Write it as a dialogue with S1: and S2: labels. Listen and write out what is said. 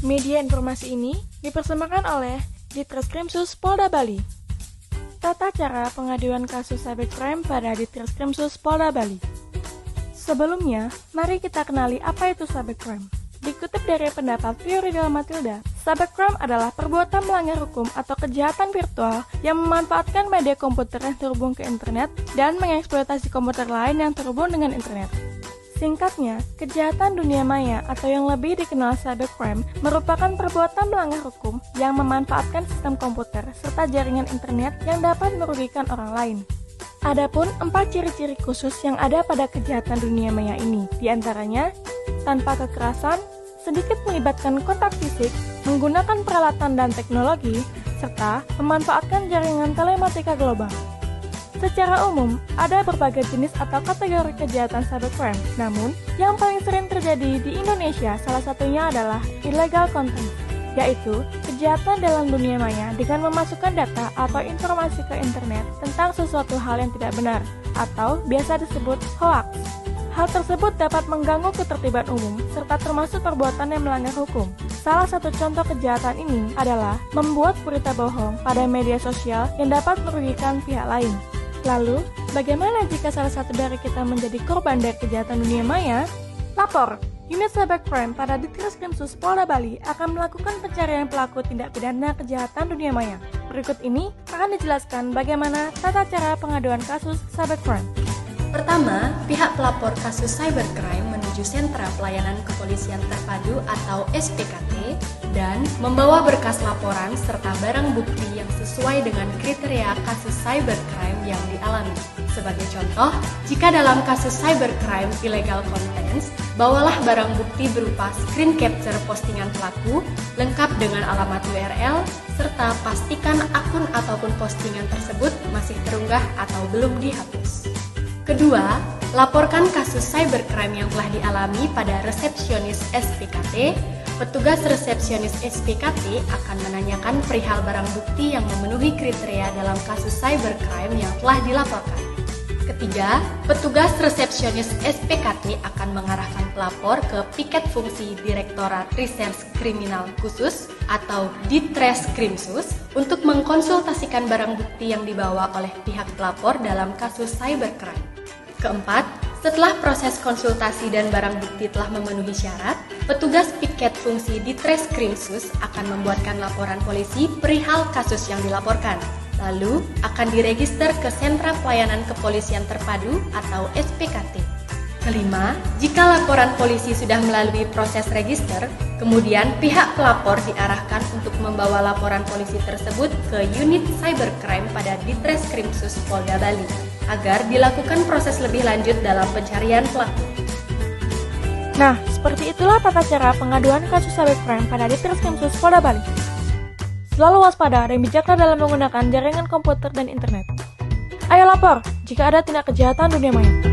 S1: Media informasi ini dipersembahkan oleh Ditreskrimsus Polda Bali. Tata cara pengaduan kasus cybercrime pada Ditreskrimsus Polda Bali. Sebelumnya, mari kita kenali apa itu cybercrime. Dikutip dari pendapat Fioridel Matilda, cybercrime adalah perbuatan melanggar hukum atau kejahatan virtual yang memanfaatkan media komputer yang terhubung ke internet dan mengeksploitasi komputer lain yang terhubung dengan internet. Singkatnya, kejahatan dunia maya atau yang lebih dikenal cybercrime merupakan perbuatan melanggar hukum yang memanfaatkan sistem komputer serta jaringan internet yang dapat merugikan orang lain. Adapun 4 ciri-ciri khusus yang ada pada kejahatan dunia maya ini, diantaranya tanpa kekerasan, sedikit melibatkan kontak fisik, menggunakan peralatan dan teknologi, serta memanfaatkan jaringan telematika global. Secara umum, ada berbagai jenis atau kategori kejahatan cybercrime. Namun, yang paling sering terjadi di Indonesia salah satunya adalah illegal content, yaitu kejahatan dalam dunia maya dengan memasukkan data atau informasi ke internet tentang sesuatu hal yang tidak benar, atau biasa disebut hoax. Hal tersebut dapat mengganggu ketertiban umum, serta termasuk perbuatan yang melanggar hukum. Salah satu contoh kejahatan ini adalah membuat berita bohong pada media sosial yang dapat merugikan pihak lain. Lalu, bagaimana jika salah satu dari kita menjadi korban dari kejahatan dunia maya? Lapor! Unit Cybercrime pada Ditreskrimsus Polda Bali akan melakukan pencarian pelaku tindak pidana kejahatan dunia maya. Berikut ini akan dijelaskan bagaimana tata cara pengaduan kasus cybercrime.
S2: Pertama, pihak pelapor kasus cybercrime menuju Sentra Pelayanan Kepolisian Terpadu atau SPKT dan membawa berkas laporan serta barang bukti yang sesuai dengan kriteria kasus cybercrime yang dialami. Sebagai contoh, jika dalam kasus cybercrime illegal contents, bawalah barang bukti berupa screen capture postingan pelaku lengkap dengan alamat URL serta pastikan akun ataupun postingan tersebut masih terunggah atau belum dihapus. Kedua, laporkan kasus cybercrime yang telah dialami pada resepsionis SPKT. Petugas resepsionis SPKT akan menanyakan perihal barang bukti yang memenuhi kriteria dalam kasus cybercrime yang telah dilaporkan. Ketiga, petugas resepsionis SPKT akan mengarahkan pelapor ke piket fungsi Direktorat Reserse Kriminal Khusus atau Ditreskrimsus untuk mengkonsultasikan barang bukti yang dibawa oleh pihak pelapor dalam kasus cybercrime. Keempat, setelah proses konsultasi dan barang bukti telah memenuhi syarat, petugas piket fungsi Ditreskrimsus akan membuatkan laporan polisi perihal kasus yang dilaporkan. Lalu, akan diregister ke Sentra Pelayanan Kepolisian Terpadu atau SPKT. Kelima, jika laporan polisi sudah melalui proses register, kemudian pihak pelapor diarahkan untuk membawa laporan polisi tersebut ke unit cybercrime pada Ditreskrimsus Polda Bali, agar dilakukan proses lebih lanjut dalam pencarian pelaku.
S1: Nah, seperti itulah tata cara pengaduan kasus cybercrime pada Ditreskrimsus Polda Bali. Selalu waspada dan bijaklah dalam menggunakan jaringan komputer dan internet. Ayo lapor jika ada tindak kejahatan dunia maya.